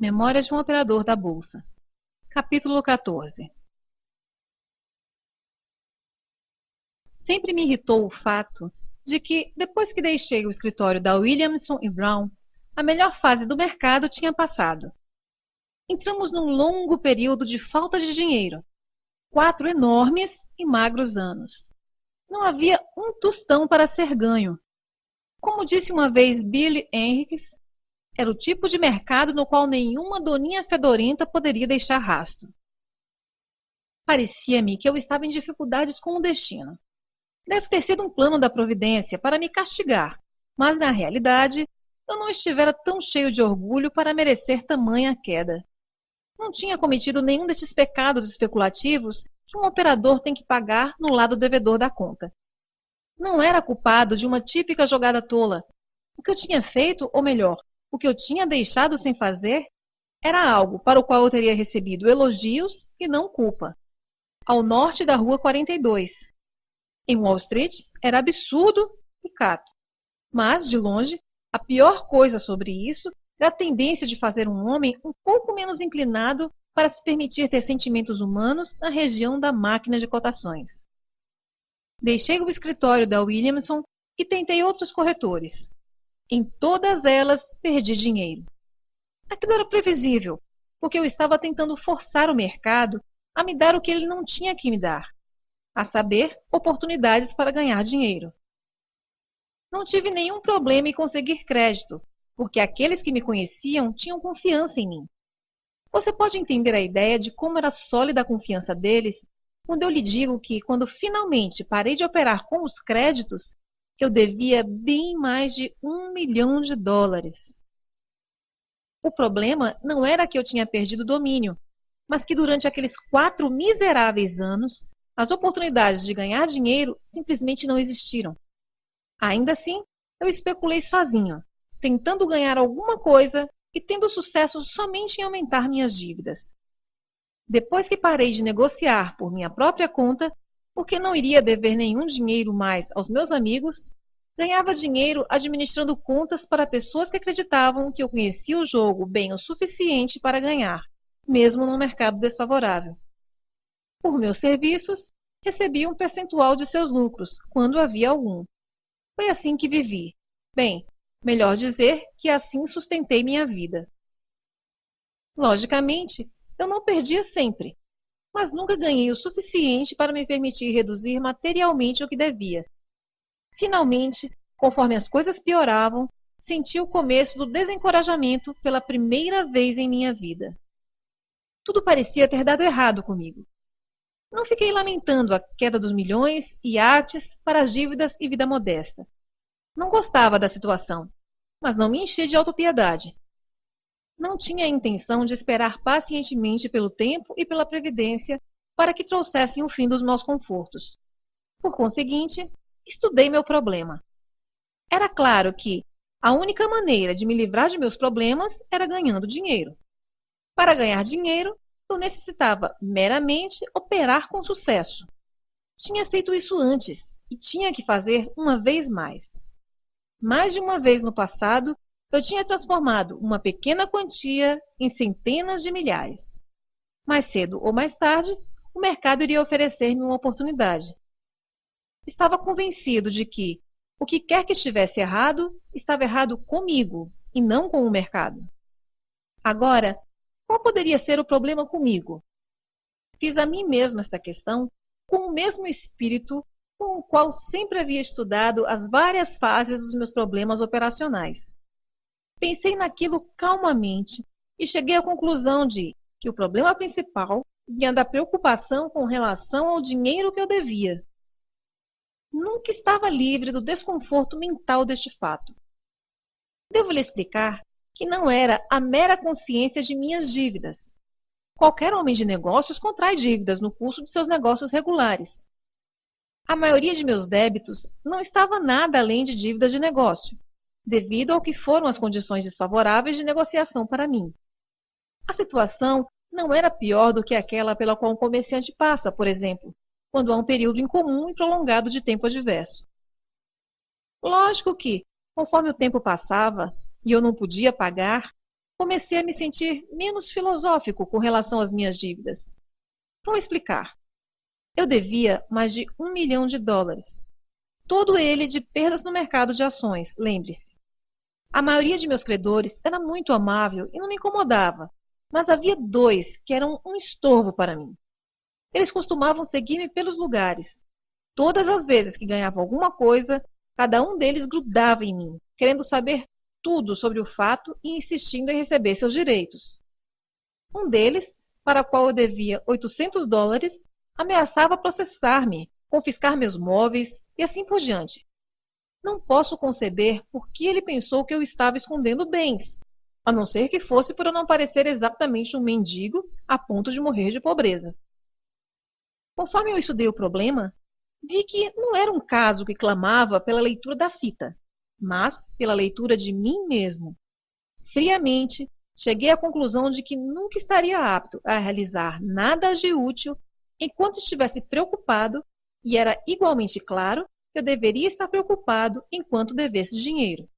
Memórias de um operador da Bolsa. Capítulo 14. Sempre me irritou o fato de que, depois que deixei o escritório da Williamson e Brown, a melhor fase do mercado tinha passado. Entramos num longo período de falta de dinheiro. 4 enormes e magros anos. Não havia um tostão para ser ganho. Como disse uma vez Billy Henriques, era o tipo de mercado no qual nenhuma doninha fedorenta poderia deixar rastro. Parecia-me que eu estava em dificuldades com o destino. Deve ter sido um plano da providência para me castigar, mas na realidade eu não estivera tão cheio de orgulho para merecer tamanha queda. Não tinha cometido nenhum desses pecados especulativos que um operador tem que pagar no lado devedor da conta. Não era culpado de uma típica jogada tola. O que eu tinha feito, ou melhor, o que eu tinha deixado sem fazer, era algo para o qual eu teria recebido elogios e não culpa. Ao norte da Rua 42. Em Wall Street, era absurdo e cato. Mas, de longe, a pior coisa sobre isso era a tendência de fazer um homem um pouco menos inclinado para se permitir ter sentimentos humanos na região da máquina de cotações. Deixei o escritório da Williamson e tentei outros corretores. Em todas elas, perdi dinheiro. Aquilo era previsível, porque eu estava tentando forçar o mercado a me dar o que ele não tinha que me dar, a saber, oportunidades para ganhar dinheiro. Não tive nenhum problema em conseguir crédito, porque aqueles que me conheciam tinham confiança em mim. Você pode entender a ideia de como era sólida a confiança deles quando eu lhe digo que, quando finalmente parei de operar com os créditos, eu devia bem mais de $1 milhão. O problema não era que eu tinha perdido o domínio, mas que durante aqueles 4 miseráveis anos, as oportunidades de ganhar dinheiro simplesmente não existiram. Ainda assim, eu especulei sozinho, tentando ganhar alguma coisa e tendo sucesso somente em aumentar minhas dívidas. Depois que parei de negociar por minha própria conta, porque não iria dever nenhum dinheiro mais aos meus amigos, ganhava dinheiro administrando contas para pessoas que acreditavam que eu conhecia o jogo bem o suficiente para ganhar, mesmo num mercado desfavorável. Por meus serviços, recebia um percentual de seus lucros, quando havia algum. Foi assim que vivi. Bem, melhor dizer que assim sustentei minha vida. Logicamente, eu não perdia sempre, mas nunca ganhei o suficiente para me permitir reduzir materialmente o que devia. Finalmente, conforme as coisas pioravam, senti o começo do desencorajamento pela primeira vez em minha vida. Tudo parecia ter dado errado comigo. Não fiquei lamentando a queda dos milhões, iates, para as dívidas e vida modesta. Não gostava da situação, mas não me enchia de autopiedade. Não tinha a intenção de esperar pacientemente pelo tempo e pela previdência para que trouxessem o fim dos meus confortos. Por conseguinte, estudei meu problema. Era claro que a única maneira de me livrar de meus problemas era ganhando dinheiro. Para ganhar dinheiro, eu necessitava meramente operar com sucesso. Tinha feito isso antes e tinha que fazer uma vez mais. Mais de uma vez no passado, eu tinha transformado uma pequena quantia em centenas de milhares. Mais cedo ou mais tarde, o mercado iria oferecer-me uma oportunidade. Estava convencido de que o que quer que estivesse errado, estava errado comigo e não com o mercado. Agora, qual poderia ser o problema comigo? Fiz a mim mesmo esta questão com o mesmo espírito com o qual sempre havia estudado as várias fases dos meus problemas operacionais. Pensei naquilo calmamente e cheguei à conclusão de que o problema principal vinha da preocupação com relação ao dinheiro que eu devia. Nunca estava livre do desconforto mental deste fato. Devo lhe explicar que não era a mera consciência de minhas dívidas. Qualquer homem de negócios contrai dívidas no curso de seus negócios regulares. A maioria de meus débitos não estava nada além de dívidas de negócio, devido ao que foram as condições desfavoráveis de negociação para mim. A situação não era pior do que aquela pela qual um comerciante passa, por exemplo, quando há um período incomum e prolongado de tempo adverso. Lógico que, conforme o tempo passava e eu não podia pagar, comecei a me sentir menos filosófico com relação às minhas dívidas. Vou explicar. Eu devia mais de US$ 1 milhão, todo ele de perdas no mercado de ações, lembre-se. A maioria de meus credores era muito amável e não me incomodava, mas havia dois que eram um estorvo para mim. Eles costumavam seguir-me pelos lugares. Todas as vezes que ganhavam alguma coisa, cada um deles grudava em mim, querendo saber tudo sobre o fato e insistindo em receber seus direitos. Um deles, para o qual eu devia $800, ameaçava processar-me, confiscar meus móveis e assim por diante. Não posso conceber por que ele pensou que eu estava escondendo bens, a não ser que fosse por eu não parecer exatamente um mendigo a ponto de morrer de pobreza. Conforme eu estudei o problema, vi que não era um caso que clamava pela leitura da fita, mas pela leitura de mim mesmo. Friamente, cheguei à conclusão de que nunca estaria apto a realizar nada de útil enquanto estivesse preocupado, e era igualmente claro que eu deveria estar preocupado enquanto devesse dinheiro.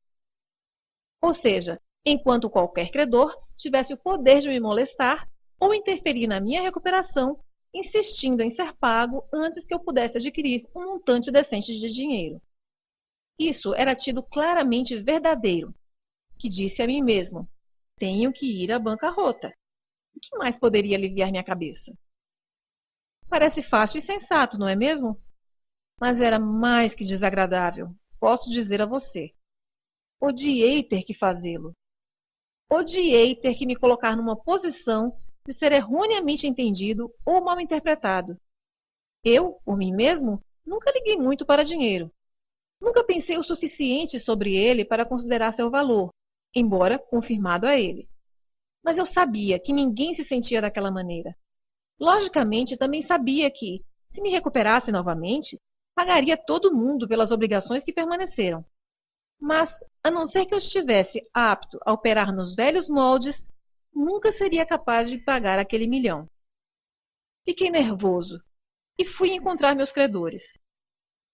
Ou seja, enquanto qualquer credor tivesse o poder de me molestar ou interferir na minha recuperação, insistindo em ser pago antes que eu pudesse adquirir um montante decente de dinheiro. Isso era tido claramente verdadeiro, que disse a mim mesmo: tenho que ir à bancarrota. O que mais poderia aliviar minha cabeça? Parece fácil e sensato, não é mesmo? Mas era mais que desagradável, posso dizer a você. Odiei ter que fazê-lo. Odiei ter que me colocar numa posição de ser erroneamente entendido ou mal interpretado. Eu, por mim mesmo, nunca liguei muito para dinheiro. Nunca pensei o suficiente sobre ele para considerar seu valor, embora confirmado a ele. Mas eu sabia que ninguém se sentia daquela maneira. Logicamente, também sabia que, se me recuperasse novamente, pagaria todo mundo pelas obrigações que permaneceram. Mas, a não ser que eu estivesse apto a operar nos velhos moldes, nunca seria capaz de pagar aquele 1 milhão. Fiquei nervoso e fui encontrar meus credores.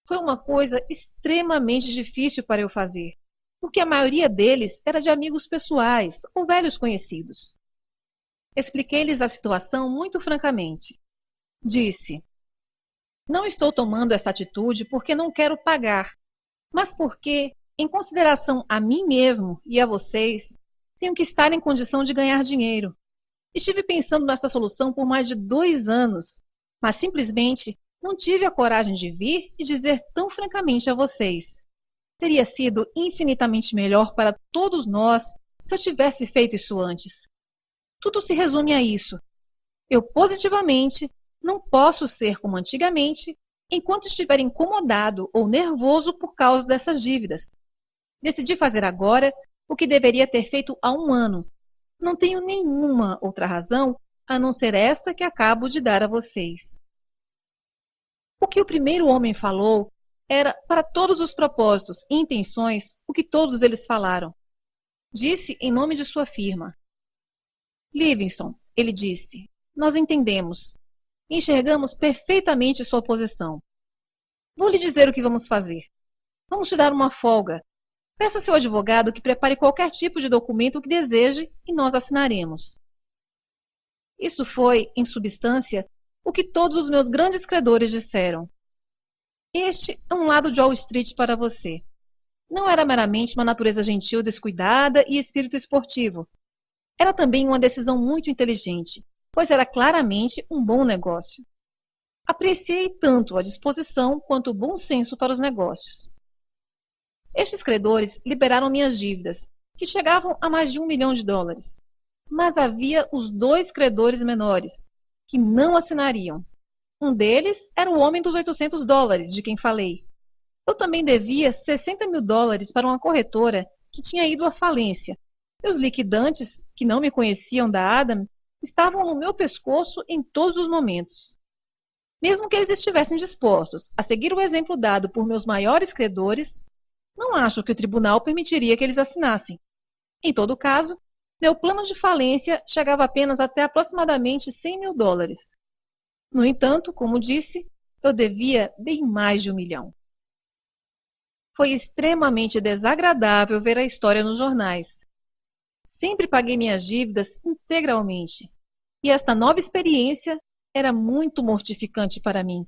Foi uma coisa extremamente difícil para eu fazer, porque a maioria deles era de amigos pessoais ou velhos conhecidos. Expliquei-lhes a situação muito francamente. Disse: não estou tomando esta atitude porque não quero pagar, mas porque, em consideração a mim mesmo e a vocês, tenho que estar em condição de ganhar dinheiro. Estive pensando nesta solução por mais de 2 anos, mas simplesmente não tive a coragem de vir e dizer tão francamente a vocês. Teria sido infinitamente melhor para todos nós se eu tivesse feito isso antes. Tudo se resume a isso. Eu positivamente não posso ser como antigamente enquanto estiver incomodado ou nervoso por causa dessas dívidas. Decidi fazer agora o que deveria ter feito há 1 ano. Não tenho nenhuma outra razão a não ser esta que acabo de dar a vocês. O que o primeiro homem falou era, para todos os propósitos e intenções, o que todos eles falaram. Disse em nome de sua firma. Livingston, ele disse, nós entendemos. Enxergamos perfeitamente sua posição. Vou lhe dizer o que vamos fazer. Vamos te dar uma folga. Peça a seu advogado que prepare qualquer tipo de documento que deseje e nós assinaremos. Isso foi, em substância, o que todos os meus grandes credores disseram. Este é um lado de Wall Street para você. Não era meramente uma natureza gentil descuidada e espírito esportivo. Era também uma decisão muito inteligente, pois era claramente um bom negócio. Apreciei tanto a disposição quanto o bom senso para os negócios. Estes credores liberaram minhas dívidas, que chegavam a mais de US$ 1 milhão. Mas havia os 2 credores menores, que não assinariam. Um deles era o homem dos $800, de quem falei. Eu também devia $60 mil para uma corretora que tinha ido à falência, e os liquidantes, que não me conheciam da Adam, estavam no meu pescoço em todos os momentos. Mesmo que eles estivessem dispostos a seguir o exemplo dado por meus maiores credores, não acho que o tribunal permitiria que eles assinassem. Em todo caso, meu plano de falência chegava apenas até aproximadamente $100 mil. No entanto, como disse, eu devia bem mais de 1 milhão. Foi extremamente desagradável ver a história nos jornais. Sempre paguei minhas dívidas integralmente. E esta nova experiência era muito mortificante para mim.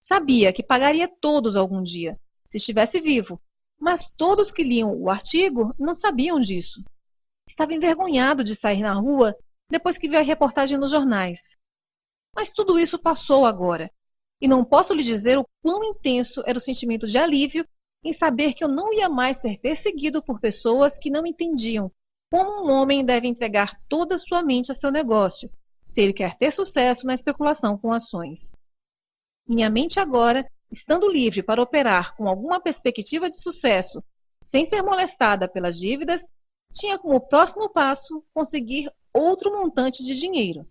Sabia que pagaria todos algum dia, se estivesse vivo, mas todos que liam o artigo não sabiam disso. Estava envergonhado de sair na rua depois que vi a reportagem nos jornais. Mas tudo isso passou agora, e não posso lhe dizer o quão intenso era o sentimento de alívio em saber que eu não ia mais ser perseguido por pessoas que não entendiam como um homem deve entregar toda a sua mente a seu negócio, se ele quer ter sucesso na especulação com ações. Minha mente agora, estando livre para operar com alguma perspectiva de sucesso, sem ser molestada pelas dívidas, tinha como próximo passo conseguir outro montante de dinheiro.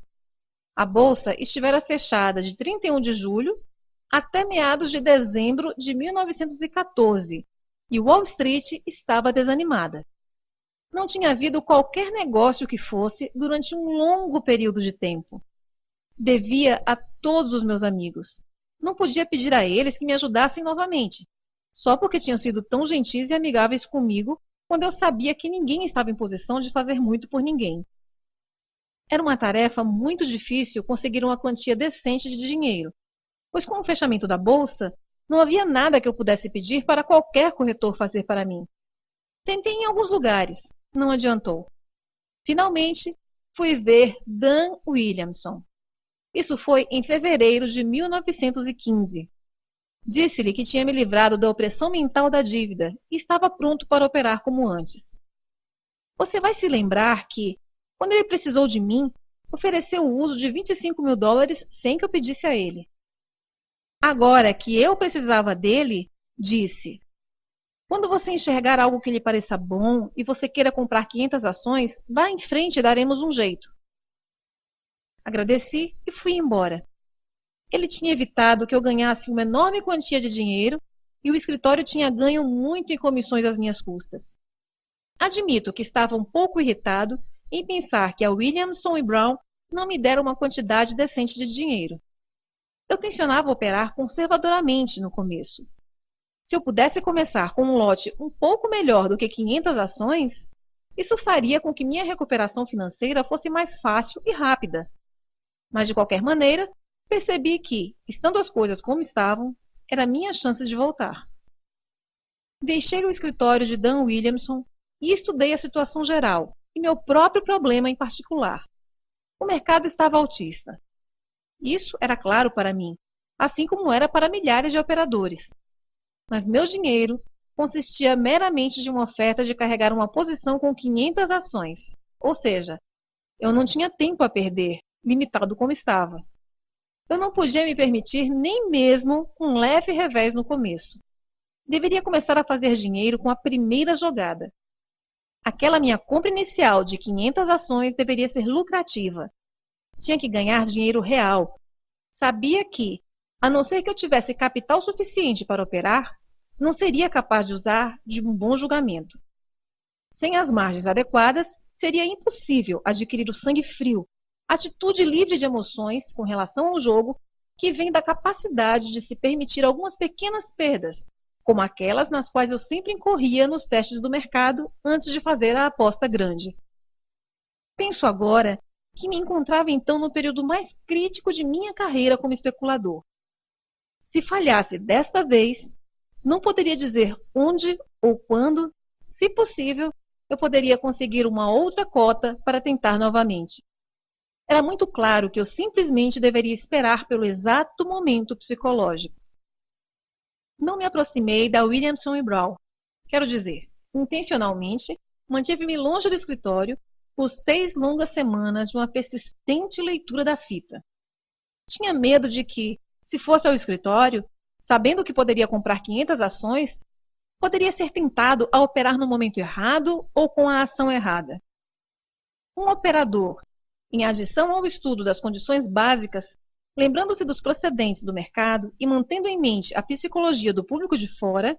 A bolsa estivera fechada de 31 de julho até meados de dezembro de 1914 e Wall Street estava desanimada. Não tinha havido qualquer negócio que fosse durante um longo período de tempo. Devia a todos os meus amigos. Não podia pedir a eles que me ajudassem novamente, só porque tinham sido tão gentis e amigáveis comigo quando eu sabia que ninguém estava em posição de fazer muito por ninguém. Era uma tarefa muito difícil conseguir uma quantia decente de dinheiro, pois com o fechamento da bolsa, não havia nada que eu pudesse pedir para qualquer corretor fazer para mim. Tentei em alguns lugares, não adiantou. Finalmente, fui ver Dan Williamson. Isso foi em fevereiro de 1915. Disse-lhe que tinha me livrado da opressão mental da dívida e estava pronto para operar como antes. Você vai se lembrar que, quando ele precisou de mim, ofereceu o uso de $25.000 sem que eu pedisse a ele. Agora que eu precisava dele, disse: quando você enxergar algo que lhe pareça bom e você queira comprar 500 ações, vá em frente e daremos um jeito. Agradeci e fui embora. Ele tinha evitado que eu ganhasse uma enorme quantia de dinheiro e o escritório tinha ganho muito em comissões às minhas custas. Admito que estava um pouco irritado em pensar que a Williamson e Brown não me deram uma quantidade decente de dinheiro. Eu tencionava operar conservadoramente no começo. Se eu pudesse começar com um lote um pouco melhor do que 500 ações, isso faria com que minha recuperação financeira fosse mais fácil e rápida. Mas, de qualquer maneira, percebi que, estando as coisas como estavam, era a minha chance de voltar. Deixei o escritório de Dan Williamson e estudei a situação geral e meu próprio problema em particular. O mercado estava altista. Isso era claro para mim, assim como era para milhares de operadores. Mas meu dinheiro consistia meramente de uma oferta de carregar uma posição com 500 ações. Ou seja, eu não tinha tempo a perder, limitado como estava. Eu não podia me permitir nem mesmo um leve revés no começo. Deveria começar a fazer dinheiro com a primeira jogada. Aquela minha compra inicial de 500 ações deveria ser lucrativa. Tinha que ganhar dinheiro real. Sabia que, a não ser que eu tivesse capital suficiente para operar, não seria capaz de usar de um bom julgamento. Sem as margens adequadas, seria impossível adquirir o sangue frio, atitude livre de emoções com relação ao jogo que vem da capacidade de se permitir algumas pequenas perdas, como aquelas nas quais eu sempre incorria nos testes do mercado antes de fazer a aposta grande. Penso agora que me encontrava então no período mais crítico de minha carreira como especulador. Se falhasse desta vez, não poderia dizer onde ou quando, se possível, eu poderia conseguir uma outra cota para tentar novamente. Era muito claro que eu simplesmente deveria esperar pelo exato momento psicológico. Não me aproximei da Williamson e Brown. Quero dizer, intencionalmente, mantive-me longe do escritório por 6 longas semanas de uma persistente leitura da fita. Tinha medo de que, se fosse ao escritório, sabendo que poderia comprar 500 ações, poderia ser tentado a operar no momento errado ou com a ação errada. Um operador, em adição ao estudo das condições básicas, lembrando-se dos procedentes do mercado e mantendo em mente a psicologia do público de fora,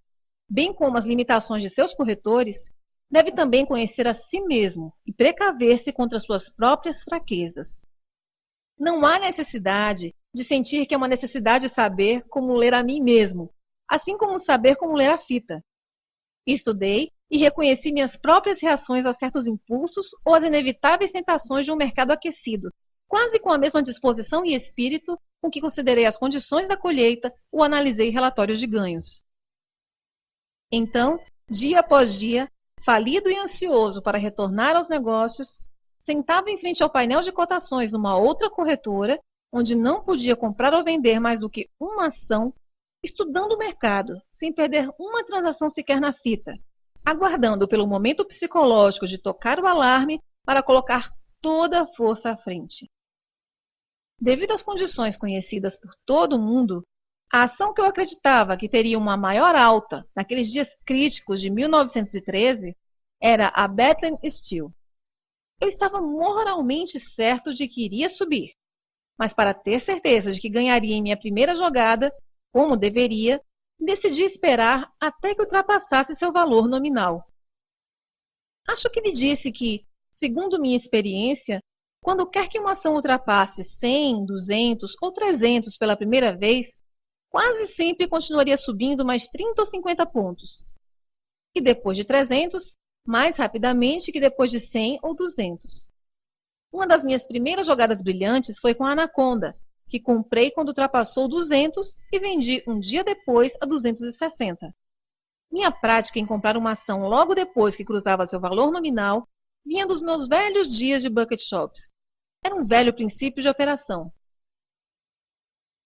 bem como as limitações de seus corretores, deve também conhecer a si mesmo e precaver-se contra suas próprias fraquezas. Não há necessidade de sentir que é uma necessidade saber como ler a mim mesmo, assim como saber como ler a fita. Estudei e reconheci minhas próprias reações a certos impulsos ou às inevitáveis tentações de um mercado aquecido, quase com a mesma disposição e espírito com que considerei as condições da colheita ou analisei relatórios de ganhos. Então, dia após dia, falido e ansioso para retornar aos negócios, sentava em frente ao painel de cotações numa outra corretora, onde não podia comprar ou vender mais do que uma ação, estudando o mercado, sem perder uma transação sequer na fita, aguardando pelo momento psicológico de tocar o alarme para colocar toda a força à frente. Devido às condições conhecidas por todo mundo, a ação que eu acreditava que teria uma maior alta naqueles dias críticos de 1913 era a Bethlehem Steel. Eu estava moralmente certo de que iria subir, mas para ter certeza de que ganharia em minha primeira jogada, como deveria, decidi esperar até que ultrapassasse seu valor nominal. Acho que lhe disse que, segundo minha experiência, quando quer que uma ação ultrapasse 100, 200 ou 300 pela primeira vez, quase sempre continuaria subindo mais 30 ou 50 pontos. E depois de 300, mais rapidamente que depois de 100 ou 200. Uma das minhas primeiras jogadas brilhantes foi com a Anaconda, que comprei quando ultrapassou 200 e vendi um dia depois a 260. Minha prática em comprar uma ação logo depois que cruzava seu valor nominal vinha dos meus velhos dias de bucket shops. Era um velho princípio de operação.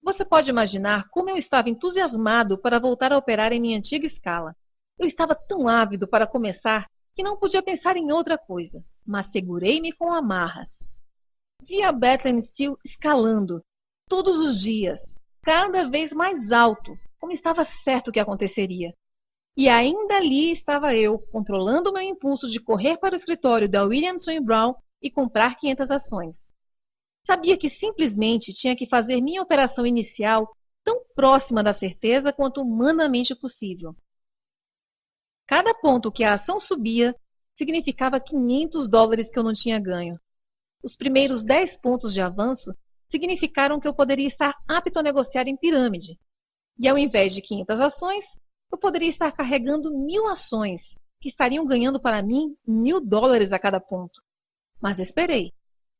Você pode imaginar como eu estava entusiasmado para voltar a operar em minha antiga escala. Eu estava tão ávido para começar que não podia pensar em outra coisa, mas segurei-me com amarras. Vi a Bethlehem Steel escalando, todos os dias, cada vez mais alto, como estava certo que aconteceria. E ainda ali estava eu, controlando o meu impulso de correr para o escritório da Williamson & Brown e comprar 500 ações. Sabia que simplesmente tinha que fazer minha operação inicial tão próxima da certeza quanto humanamente possível. Cada ponto que a ação subia significava $500 que eu não tinha ganho. Os primeiros 10 pontos de avanço significaram que eu poderia estar apto a negociar em pirâmide. E ao invés de 500 ações, eu poderia estar carregando 1000 ações, que estariam ganhando para mim $1000 a cada ponto. Mas esperei.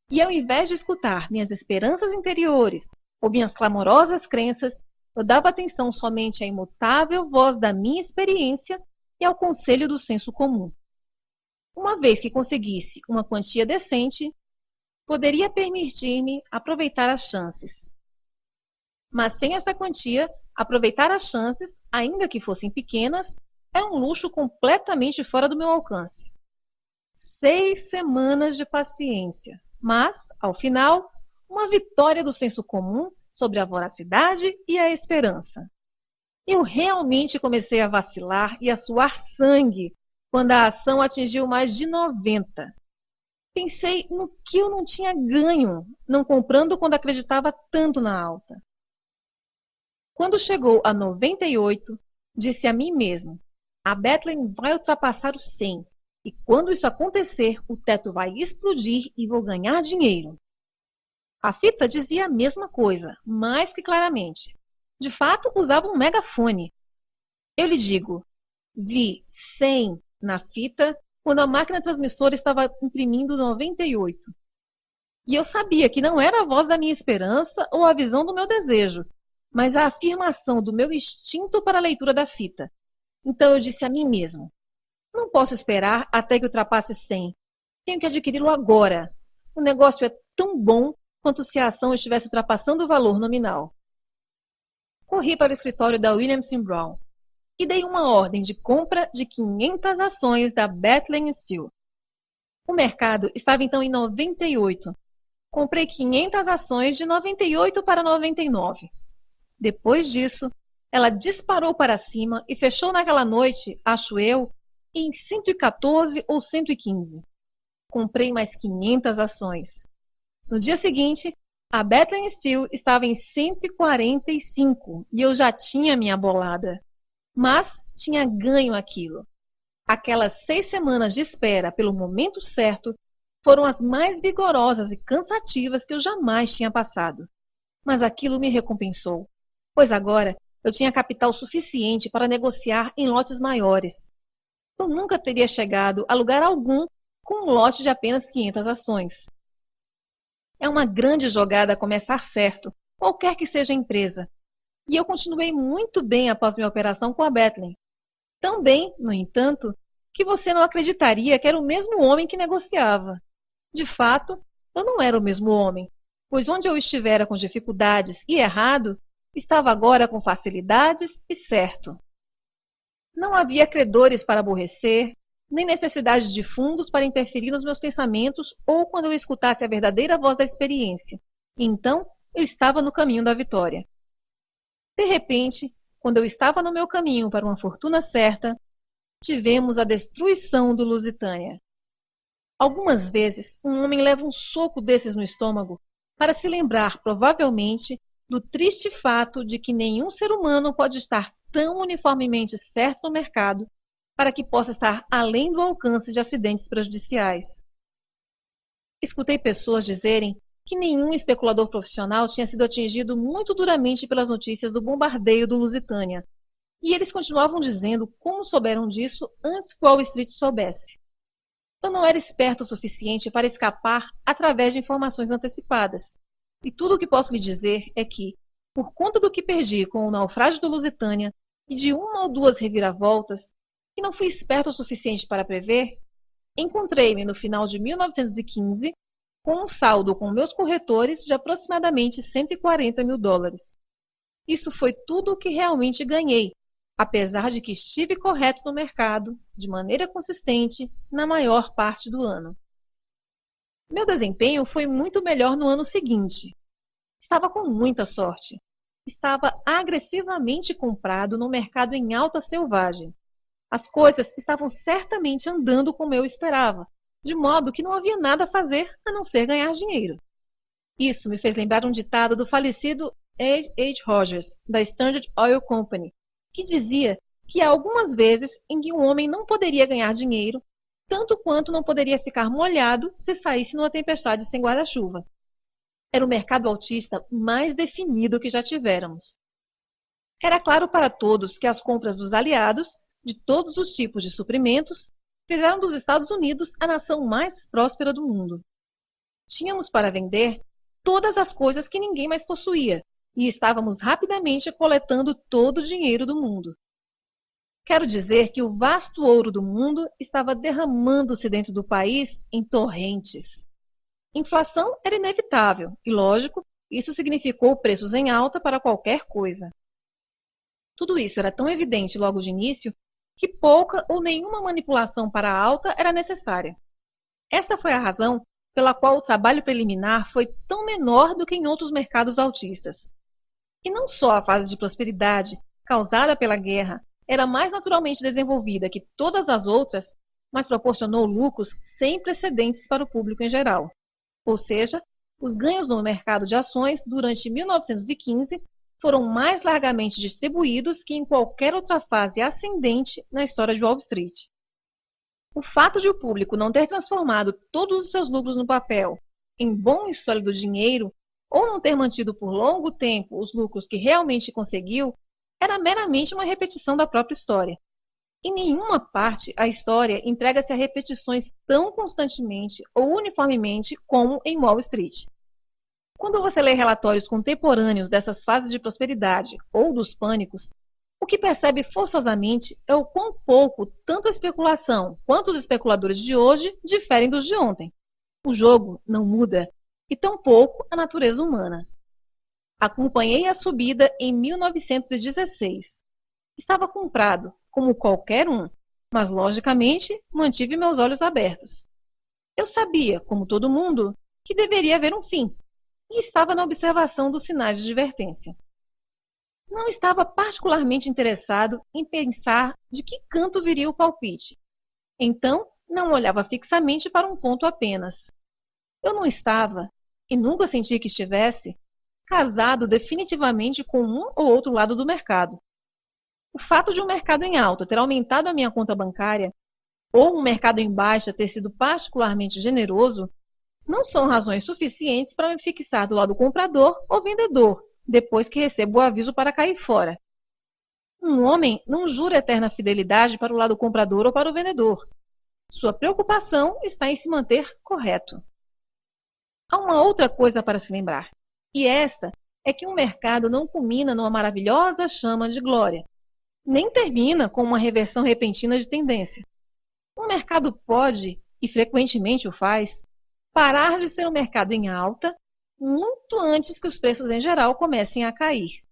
E ao invés de escutar minhas esperanças interiores ou minhas clamorosas crenças, eu dava atenção somente à imutável voz da minha experiência e ao conselho do senso comum. Uma vez que conseguisse uma quantia decente, poderia permitir-me aproveitar as chances. Mas sem essa quantia, aproveitar as chances, ainda que fossem pequenas, era um luxo completamente fora do meu alcance. 6 semanas de paciência, mas, ao final, uma vitória do senso comum sobre a voracidade e a esperança. Eu realmente comecei a vacilar e a suar sangue quando a ação atingiu mais de 90. Pensei no que eu não tinha ganho, não comprando quando acreditava tanto na alta. Quando chegou a 98, disse a mim mesmo, a Bethlehem vai ultrapassar os 100, e quando isso acontecer, o teto vai explodir e vou ganhar dinheiro. A fita dizia a mesma coisa, mais que claramente. De fato, usava um megafone. Eu lhe digo, vi 100 na fita quando a máquina transmissora estava imprimindo 98. E eu sabia que não era a voz da minha esperança ou a visão do meu desejo, mas a afirmação do meu instinto para a leitura da fita. Então eu disse a mim mesmo, não posso esperar até que ultrapasse 100. Tenho que adquiri-lo agora. O negócio é tão bom quanto se a ação estivesse ultrapassando o valor nominal. Corri para o escritório da Williamson & Brown e dei uma ordem de compra de 500 ações da Bethlehem Steel. O mercado estava então em 98. Comprei 500 ações de 98 para 99. Depois disso, ela disparou para cima e fechou naquela noite, acho eu, em 114 ou 115. Comprei mais 500 ações. No dia seguinte, a Bethlehem Steel estava em 145 e eu já tinha minha bolada. Mas tinha ganho aquilo. Aquelas 6 semanas de espera pelo momento certo foram as mais vigorosas e cansativas que eu jamais tinha passado. Mas aquilo me recompensou, pois agora eu tinha capital suficiente para negociar em lotes maiores. eu nunca teria chegado a lugar algum com um lote de apenas 500 ações. É uma grande jogada começar certo, qualquer que seja a empresa. E eu continuei muito bem após minha operação com a Bethlehem. Tão bem, no entanto, que você não acreditaria que era o mesmo homem que negociava. De fato, eu não era o mesmo homem, pois onde eu estivera com dificuldades e errado, estava agora com facilidades e certo. Não havia credores para aborrecer, nem necessidade de fundos para interferir nos meus pensamentos ou quando eu escutasse a verdadeira voz da experiência. Então, eu estava no caminho da vitória. De repente, quando eu estava no meu caminho para uma fortuna certa, tivemos a destruição do Lusitânia. Algumas vezes, um homem leva um soco desses no estômago para se lembrar, provavelmente, do triste fato de que nenhum ser humano pode estar tão uniformemente certo no mercado para que possa estar além do alcance de acidentes prejudiciais. Escutei pessoas dizerem que nenhum especulador profissional tinha sido atingido muito duramente pelas notícias do bombardeio do Lusitânia, e eles continuavam dizendo como souberam disso antes que Wall Street soubesse. Eu não era esperto o suficiente para escapar através de informações antecipadas, e tudo o que posso lhe dizer é que, por conta do que perdi com o naufrágio do Lusitânia e de uma ou duas reviravoltas, que não fui esperto o suficiente para prever, encontrei-me no final de 1915 com um saldo com meus corretores de aproximadamente $140 mil. Isso foi tudo o que realmente ganhei, apesar de que estive correto no mercado, de maneira consistente, na maior parte do ano. Meu desempenho foi muito melhor no ano seguinte. Estava com muita sorte. Estava agressivamente comprado no mercado em alta selvagem. As coisas estavam certamente andando como eu esperava, de modo que não havia nada a fazer a não ser ganhar dinheiro. Isso me fez lembrar um ditado do falecido H. Rogers, da Standard Oil Company, que dizia que há algumas vezes em que um homem não poderia ganhar dinheiro, tanto quanto não poderia ficar molhado se saísse numa tempestade sem guarda-chuva. Era o mercado altista mais definido que já tivéramos. Era claro para todos que as compras dos aliados, de todos os tipos de suprimentos, fizeram dos Estados Unidos a nação mais próspera do mundo. Tínhamos para vender todas as coisas que ninguém mais possuía, e estávamos rapidamente coletando todo o dinheiro do mundo. Quero dizer que o vasto ouro do mundo estava derramando-se dentro do país em torrentes. Inflação era inevitável e, lógico, isso significou preços em alta para qualquer coisa. Tudo isso era tão evidente logo de início que pouca ou nenhuma manipulação para a alta era necessária. Esta foi a razão pela qual o trabalho preliminar foi tão menor do que em outros mercados altistas. E não só a fase de prosperidade, causada pela guerra, era mais naturalmente desenvolvida que todas as outras, mas proporcionou lucros sem precedentes para o público em geral. Ou seja, os ganhos no mercado de ações durante 1915 foram mais largamente distribuídos que em qualquer outra fase ascendente na história de Wall Street. O fato de o público não ter transformado todos os seus lucros no papel em bom e sólido dinheiro ou não ter mantido por longo tempo os lucros que realmente conseguiu era meramente uma repetição da própria história. Em nenhuma parte a história entrega-se a repetições tão constantemente ou uniformemente como em Wall Street. Quando você lê relatórios contemporâneos dessas fases de prosperidade ou dos pânicos, o que percebe forçosamente é o quão pouco tanto a especulação quanto os especuladores de hoje diferem dos de ontem. O jogo não muda, e tampouco a natureza humana. Acompanhei a subida em 1916. Estava comprado, como qualquer um, mas logicamente mantive meus olhos abertos. Eu sabia, como todo mundo, que deveria haver um fim, e estava na observação dos sinais de advertência. Não estava particularmente interessado em pensar de que canto viria o palpite. Então, não olhava fixamente para um ponto apenas. Eu não estava, e nunca senti que estivesse, casado definitivamente com um ou outro lado do mercado. O fato de um mercado em alta ter aumentado a minha conta bancária, ou um mercado em baixa ter sido particularmente generoso, não são razões suficientes para me fixar do lado comprador ou vendedor, depois que recebo o aviso para cair fora. Um homem não jura eterna fidelidade para o lado comprador ou para o vendedor. Sua preocupação está em se manter correto. Há uma outra coisa para se lembrar, e esta é que um mercado não culmina numa maravilhosa chama de glória, nem termina com uma reversão repentina de tendência. Um mercado pode, e frequentemente o faz, parar de ser um mercado em alta muito antes que os preços em geral comecem a cair.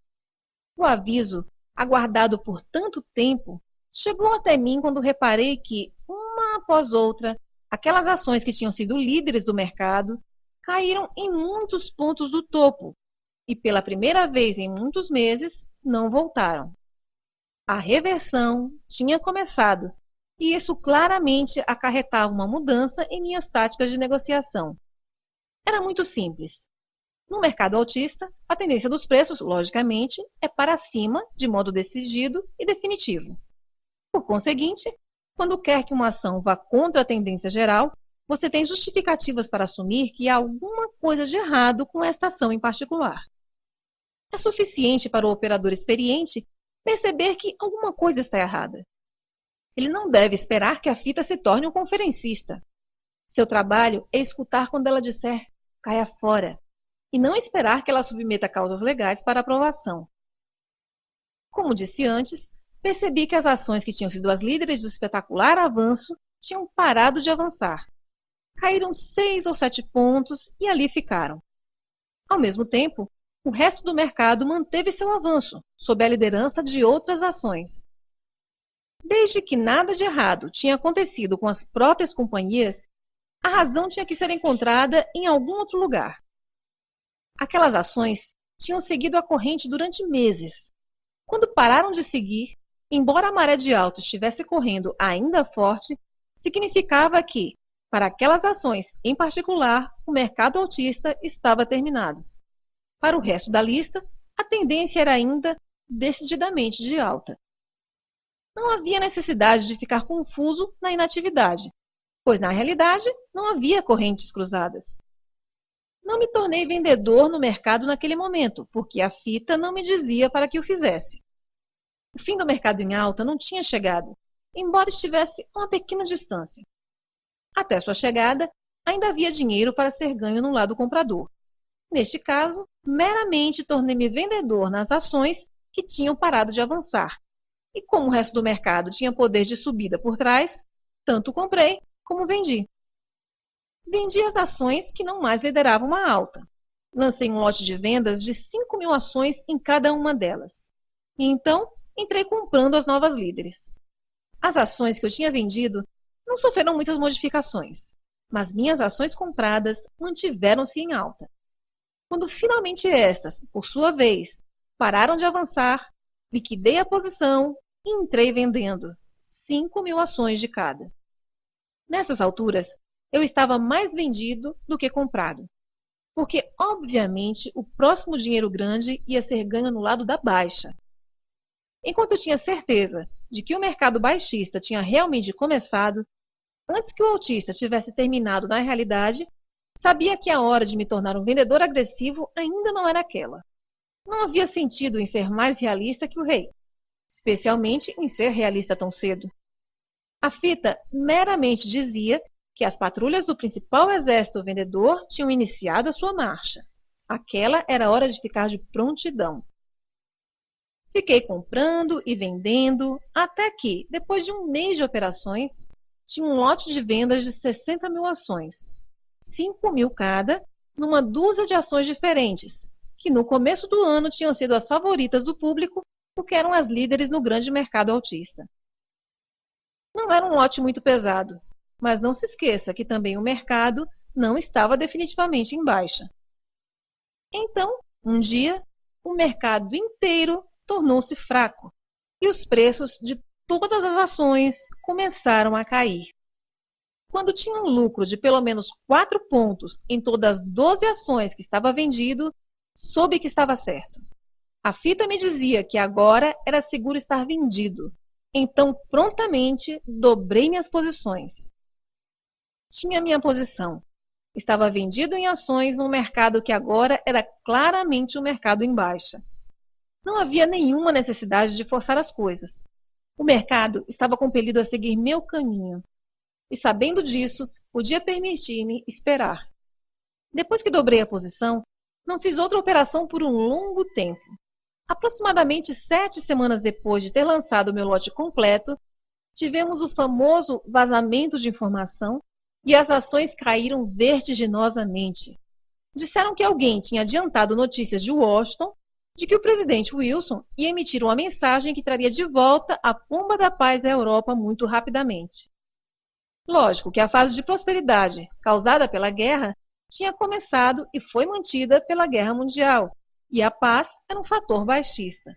O aviso, aguardado por tanto tempo, chegou até mim quando reparei que, uma após outra, aquelas ações que tinham sido líderes do mercado caíram em muitos pontos do topo e, pela primeira vez em muitos meses, não voltaram. A reversão tinha começado e isso claramente acarretava uma mudança em minhas táticas de negociação. Era muito simples. No mercado altista, a tendência dos preços, logicamente, é para cima, de modo decidido e definitivo. Por conseguinte, quando quer que uma ação vá contra a tendência geral, você tem justificativas para assumir que há alguma coisa de errado com esta ação em particular. É suficiente para o operador experiente perceber que alguma coisa está errada. Ele não deve esperar que a fita se torne um conferencista. Seu trabalho é escutar quando ela disser "caia fora" e não esperar que ela submeta causas legais para aprovação. Como disse antes, percebi que as ações que tinham sido as líderes do espetacular avanço tinham parado de avançar. Caíram 6 ou 7 pontos e ali ficaram. Ao mesmo tempo, o resto do mercado manteve seu avanço, sob a liderança de outras ações. Desde que nada de errado tinha acontecido com as próprias companhias, a razão tinha que ser encontrada em algum outro lugar. Aquelas ações tinham seguido a corrente durante meses. Quando pararam de seguir, embora a maré de alta estivesse correndo ainda forte, significava que, para aquelas ações em particular, o mercado altista estava terminado. Para o resto da lista, a tendência era ainda decididamente de alta. Não havia necessidade de ficar confuso na inatividade, pois na realidade não havia correntes cruzadas. Não me tornei vendedor no mercado naquele momento, porque a fita não me dizia para que o fizesse. O fim do mercado em alta não tinha chegado, embora estivesse a uma pequena distância. Até sua chegada, ainda havia dinheiro para ser ganho no lado comprador. Neste caso, meramente tornei-me vendedor nas ações que tinham parado de avançar. E como o resto do mercado tinha poder de subida por trás, tanto comprei como vendi. Vendi as ações que não mais lideravam uma alta. Lancei um lote de vendas de 5.000 ações em cada uma delas. E então, entrei comprando as novas líderes. As ações que eu tinha vendido não sofreram muitas modificações, mas minhas ações compradas mantiveram-se em alta. Quando finalmente estas, por sua vez, pararam de avançar, liquidei a posição e entrei vendendo 5.000 ações de cada. Nessas alturas, eu estava mais vendido do que comprado, porque, obviamente, o próximo dinheiro grande ia ser ganho no lado da baixa. Enquanto eu tinha certeza de que o mercado baixista tinha realmente começado, antes que o altista tivesse terminado na realidade, sabia que a hora de me tornar um vendedor agressivo ainda não era aquela. Não havia sentido em ser mais realista que o rei, especialmente em ser realista tão cedo. A fita meramente dizia que as patrulhas do principal exército vendedor tinham iniciado a sua marcha. Aquela era a hora de ficar de prontidão. Fiquei comprando e vendendo até que, depois de um mês de operações, tinha um lote de vendas de 60.000 ações, 5.000 cada, numa dúzia de ações diferentes, que no começo do ano tinham sido as favoritas do público porque eram as líderes no grande mercado altista. Não era um lote muito pesado, mas não se esqueça que também o mercado não estava definitivamente em baixa. Então, um dia, o mercado inteiro tornou-se fraco e os preços de todas as ações começaram a cair. Quando tinha um lucro de pelo menos 4 pontos em todas as 12 ações que estava vendido, soube que estava certo. A fita me dizia que agora era seguro estar vendido, então prontamente dobrei minhas posições. Tinha minha posição. Estava vendido em ações num mercado que agora era claramente um mercado em baixa. Não havia nenhuma necessidade de forçar as coisas. O mercado estava compelido a seguir meu caminho. E sabendo disso, podia permitir-me esperar. Depois que dobrei a posição, não fiz outra operação por um longo tempo. Aproximadamente 7 semanas depois de ter lançado o meu lote completo, tivemos o famoso vazamento de informação e as ações caíram vertiginosamente. Disseram que alguém tinha adiantado notícias de Washington de que o presidente Wilson ia emitir uma mensagem que traria de volta a pomba da paz à Europa muito rapidamente. Lógico que a fase de prosperidade causada pela guerra tinha começado e foi mantida pela Guerra Mundial, e a paz era um fator baixista.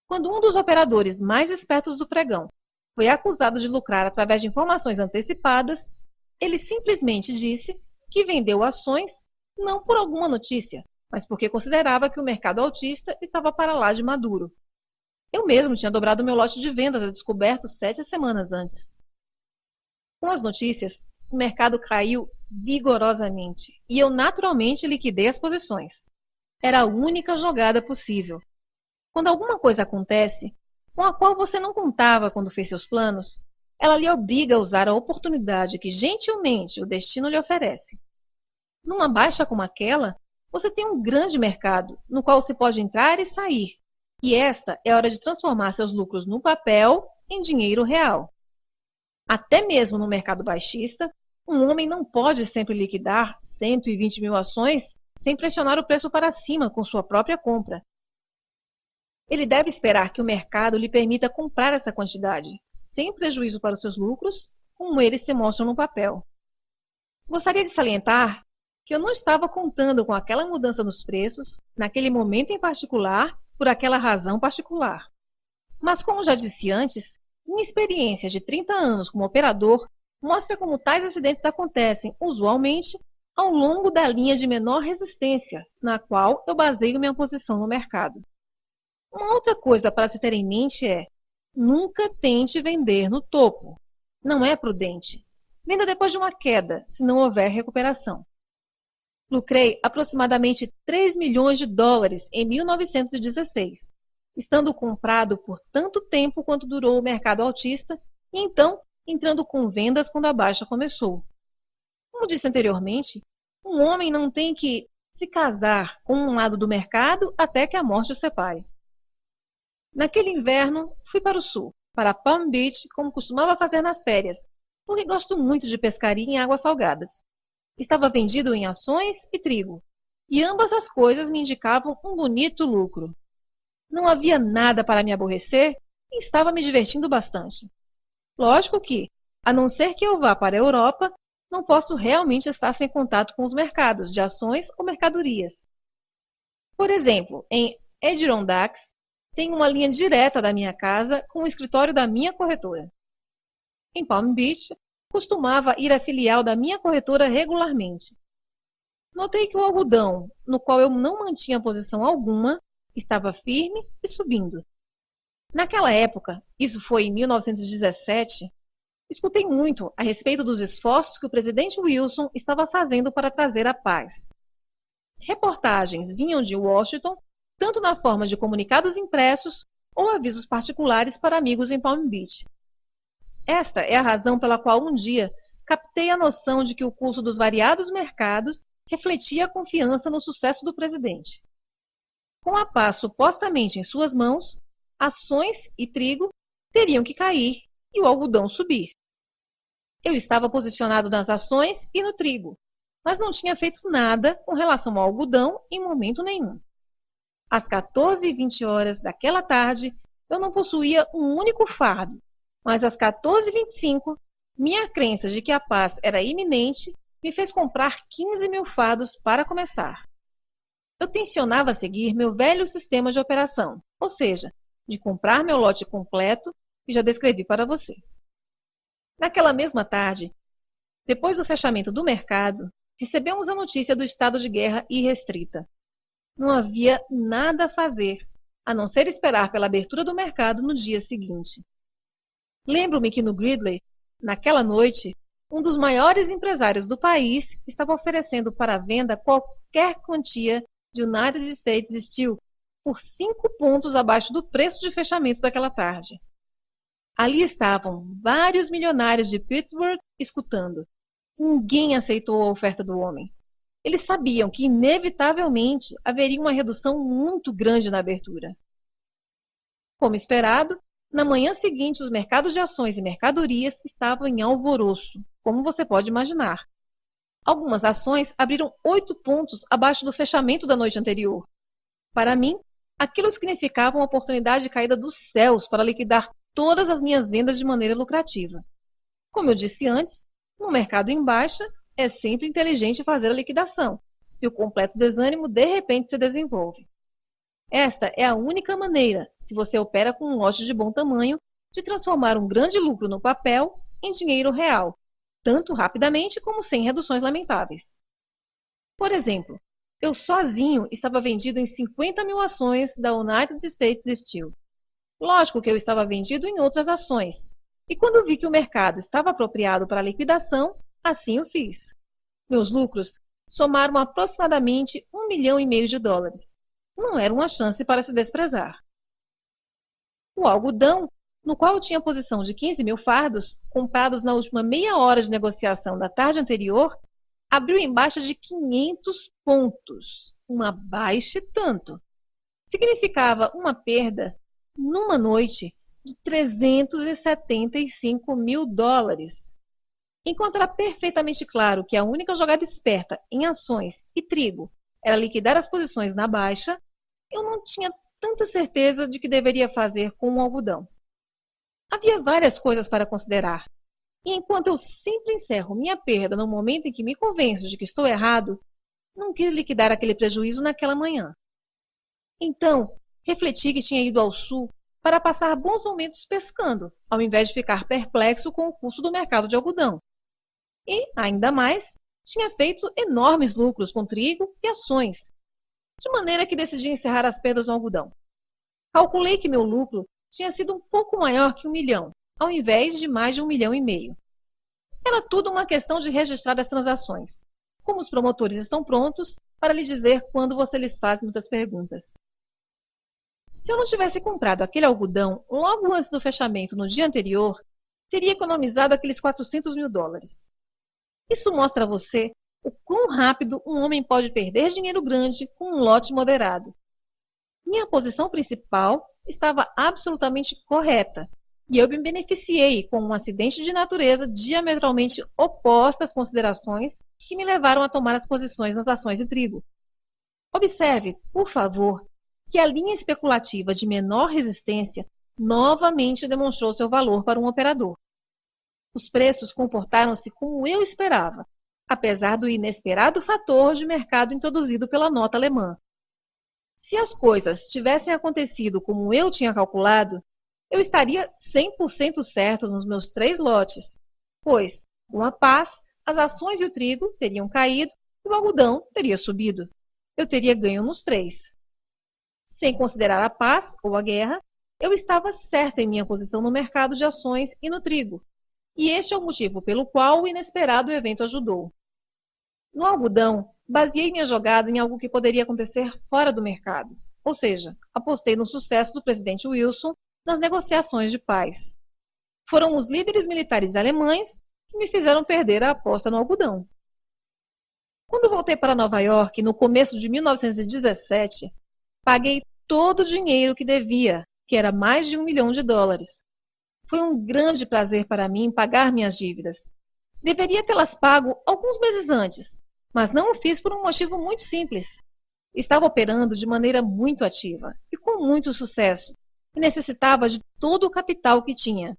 Quando um dos operadores mais espertos do pregão foi acusado de lucrar através de informações antecipadas, ele simplesmente disse que vendeu ações não por alguma notícia, mas porque considerava que o mercado altista estava para lá de maduro. Eu mesmo tinha dobrado meu lote de vendas a descoberto 7 semanas antes. Com as notícias, o mercado caiu vigorosamente e eu naturalmente liquidei as posições. Era a única jogada possível. Quando alguma coisa acontece, com a qual você não contava quando fez seus planos, ela lhe obriga a usar a oportunidade que gentilmente o destino lhe oferece. Numa baixa como aquela, você tem um grande mercado no qual se pode entrar e sair, e esta é a hora de transformar seus lucros no papel em dinheiro real. Até mesmo no mercado baixista, um homem não pode sempre liquidar 120 mil ações sem pressionar o preço para cima com sua própria compra. Ele deve esperar que o mercado lhe permita comprar essa quantidade, sem prejuízo para os seus lucros, como eles se mostram no papel. Gostaria de salientar que eu não estava contando com aquela mudança nos preços, naquele momento em particular, por aquela razão particular. Mas, como já disse antes, minha experiência de 30 anos como operador mostra como tais acidentes acontecem, usualmente, ao longo da linha de menor resistência, na qual eu baseio minha posição no mercado. Uma outra coisa para se ter em mente é: nunca tente vender no topo. Não é prudente. Venda depois de uma queda, se não houver recuperação. Lucrei aproximadamente 3 milhões de dólares em 1916, estando comprado por tanto tempo quanto durou o mercado altista e então entrando com vendas quando a baixa começou. Como disse anteriormente, um homem não tem que se casar com um lado do mercado até que a morte o separe. Naquele inverno, fui para o sul, para Palm Beach, como costumava fazer nas férias, porque gosto muito de pescaria em águas salgadas. Estava vendido em ações e trigo, e ambas as coisas me indicavam um bonito lucro. Não havia nada para me aborrecer e estava me divertindo bastante. Lógico que, a não ser que eu vá para a Europa, não posso realmente estar sem contato com os mercados de ações ou mercadorias. Por exemplo, em Adirondacks, tem uma linha direta da minha casa com o escritório da minha corretora. Em Palm Beach, costumava ir à filial da minha corretora regularmente. Notei que o algodão, no qual eu não mantinha posição alguma, estava firme e subindo. Naquela época, isso foi em 1917, escutei muito a respeito dos esforços que o presidente Wilson estava fazendo para trazer a paz. Reportagens vinham de Washington, tanto na forma de comunicados impressos ou avisos particulares para amigos em Palm Beach. Esta é a razão pela qual um dia captei a noção de que o curso dos variados mercados refletia a confiança no sucesso do presidente. Com a paz supostamente em suas mãos, ações e trigo teriam que cair e o algodão subir. Eu estava posicionado nas ações e no trigo, mas não tinha feito nada com relação ao algodão em momento nenhum. Às 14h20 daquela tarde, eu não possuía um único fardo, mas às 14h25, minha crença de que a paz era iminente me fez comprar 15 mil fardos para começar. Eu tencionava seguir meu velho sistema de operação, ou seja, de comprar meu lote completo, que já descrevi para você. Naquela mesma tarde, depois do fechamento do mercado, recebemos a notícia do estado de guerra irrestrita. Não havia nada a fazer, a não ser esperar pela abertura do mercado no dia seguinte. Lembro-me que no Gridley, naquela noite, um dos maiores empresários do país estava oferecendo para venda qualquer quantia de United States Steel por 5 pontos abaixo do preço de fechamento daquela tarde. Ali estavam vários milionários de Pittsburgh escutando. Ninguém aceitou a oferta do homem. Eles sabiam que, inevitavelmente, haveria uma redução muito grande na abertura. Como esperado, na manhã seguinte os mercados de ações e mercadorias estavam em alvoroço, como você pode imaginar. Algumas ações abriram 8 pontos abaixo do fechamento da noite anterior. Para mim, aquilo significava uma oportunidade caída dos céus para liquidar todas as minhas vendas de maneira lucrativa. Como eu disse antes, no mercado em baixa, é sempre inteligente fazer a liquidação, se o completo desânimo de repente se desenvolve. Esta é a única maneira, se você opera com um lote de bom tamanho, de transformar um grande lucro no papel em dinheiro real, tanto rapidamente como sem reduções lamentáveis. Por exemplo, eu sozinho estava vendido em 50 mil ações da United States Steel. Lógico que eu estava vendido em outras ações, e quando vi que o mercado estava apropriado para a liquidação, assim o fiz. Meus lucros somaram aproximadamente $1,5 milhão. Não era uma chance para se desprezar. O algodão, no qual eu tinha posição de 15 mil fardos, comprados na última meia hora de negociação da tarde anterior, abriu em baixa de 500 pontos, uma baixa e tanto. Significava uma perda, numa noite, de $375 mil. Enquanto era perfeitamente claro que a única jogada esperta em ações e trigo era liquidar as posições na baixa, eu não tinha tanta certeza de que deveria fazer com o algodão. Havia várias coisas para considerar, e enquanto eu sempre encerro minha perda no momento em que me convenço de que estou errado, não quis liquidar aquele prejuízo naquela manhã. Então, refleti que tinha ido ao sul para passar bons momentos pescando, ao invés de ficar perplexo com o curso do mercado de algodão. E, ainda mais, tinha feito enormes lucros com trigo e ações, de maneira que decidi encerrar as perdas no algodão. Calculei que meu lucro tinha sido um pouco maior que 1 milhão, ao invés de mais de 1,5 milhão. Era tudo uma questão de registrar as transações, como os promotores estão prontos para lhe dizer quando você lhes faz muitas perguntas. Se eu não tivesse comprado aquele algodão logo antes do fechamento no dia anterior, teria economizado aqueles $400 mil. Isso mostra a você o quão rápido um homem pode perder dinheiro grande com um lote moderado. Minha posição principal estava absolutamente correta, e eu me beneficiei com um acidente de natureza diametralmente oposto às considerações que me levaram a tomar as posições nas ações de trigo. Observe, por favor, que a linha especulativa de menor resistência novamente demonstrou seu valor para um operador. Os preços comportaram-se como eu esperava, apesar do inesperado fator de mercado introduzido pela nota alemã. Se as coisas tivessem acontecido como eu tinha calculado, eu estaria 100% certo nos meus 3 lotes, pois, com a paz, as ações e o trigo teriam caído e o algodão teria subido. Eu teria ganho nos 3. Sem considerar a paz ou a guerra, eu estava certo em minha posição no mercado de ações e no trigo, e este é o motivo pelo qual o inesperado evento ajudou. No algodão, baseei minha jogada em algo que poderia acontecer fora do mercado, ou seja, apostei no sucesso do presidente Wilson nas negociações de paz. Foram os líderes militares alemães que me fizeram perder a aposta no algodão. Quando voltei para Nova York, no começo de 1917, paguei todo o dinheiro que devia, que era mais de $1 milhão. Foi um grande prazer para mim pagar minhas dívidas. Deveria tê-las pago alguns meses antes, mas não o fiz por um motivo muito simples. Estava operando de maneira muito ativa e com muito sucesso, e necessitava de todo o capital que tinha.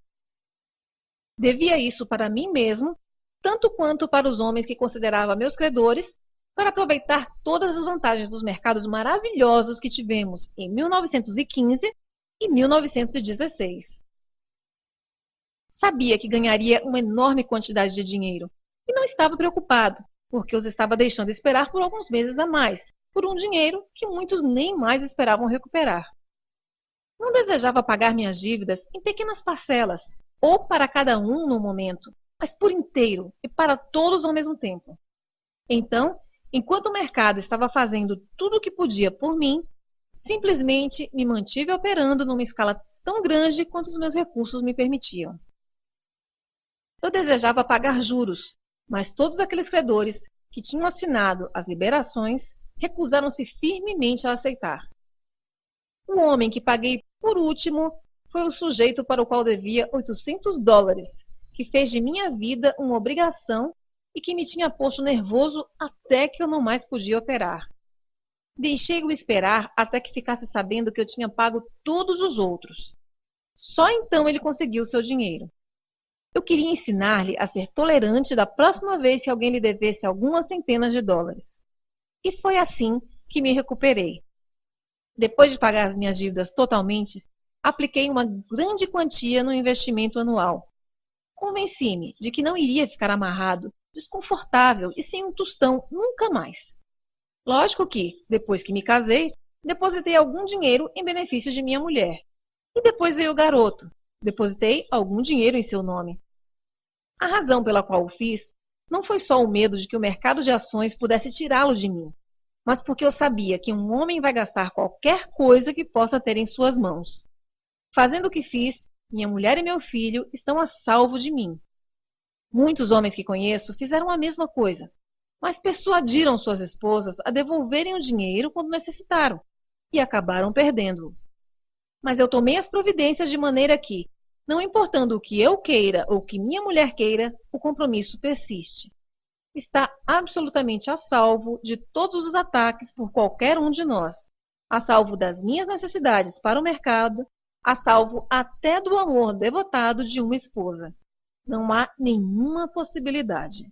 Devia isso para mim mesmo, tanto quanto para os homens que considerava meus credores, para aproveitar todas as vantagens dos mercados maravilhosos que tivemos em 1915 e 1916. Sabia que ganharia uma enorme quantidade de dinheiro e não estava preocupado, porque os estava deixando esperar por alguns meses a mais, por um dinheiro que muitos nem mais esperavam recuperar. Não desejava pagar minhas dívidas em pequenas parcelas, ou para cada um no momento, mas por inteiro e para todos ao mesmo tempo. Então, enquanto o mercado estava fazendo tudo o que podia por mim, Simplesmente me mantive operando numa escala tão grande quanto os meus recursos me permitiam. Eu desejava pagar juros, mas todos aqueles credores que tinham assinado as liberações recusaram-se firmemente a aceitar. O homem que paguei por último foi o sujeito para o qual devia $800, que fez de minha vida uma obrigação e que me tinha posto nervoso até que eu não mais podia operar. Deixei-o esperar até que ficasse sabendo que eu tinha pago todos os outros. Só então ele conseguiu seu dinheiro. Eu queria ensinar-lhe a ser tolerante da próxima vez que alguém lhe devesse algumas centenas de dólares. E foi assim que me recuperei. Depois de pagar as minhas dívidas totalmente, apliquei uma grande quantia no investimento anual. Convenci-me de que não iria ficar amarrado, desconfortável e sem um tostão nunca mais. Lógico que, depois que me casei, depositei algum dinheiro em benefício de minha mulher. E depois veio o garoto. Depositei algum dinheiro em seu nome. A razão pela qual o fiz não foi só o medo de que o mercado de ações pudesse tirá-lo de mim, mas porque eu sabia que um homem vai gastar qualquer coisa que possa ter em suas mãos. Fazendo o que fiz, minha mulher e meu filho estão a salvo de mim. Muitos homens que conheço fizeram a mesma coisa, mas persuadiram suas esposas a devolverem o dinheiro quando necessitaram e acabaram perdendo-o. Mas eu tomei as providências de maneira que, não importando o que eu queira ou o que minha mulher queira, o compromisso persiste. Está absolutamente a salvo de todos os ataques por qualquer um de nós, a salvo das minhas necessidades para o mercado, a salvo até do amor devotado de uma esposa. Não há nenhuma possibilidade.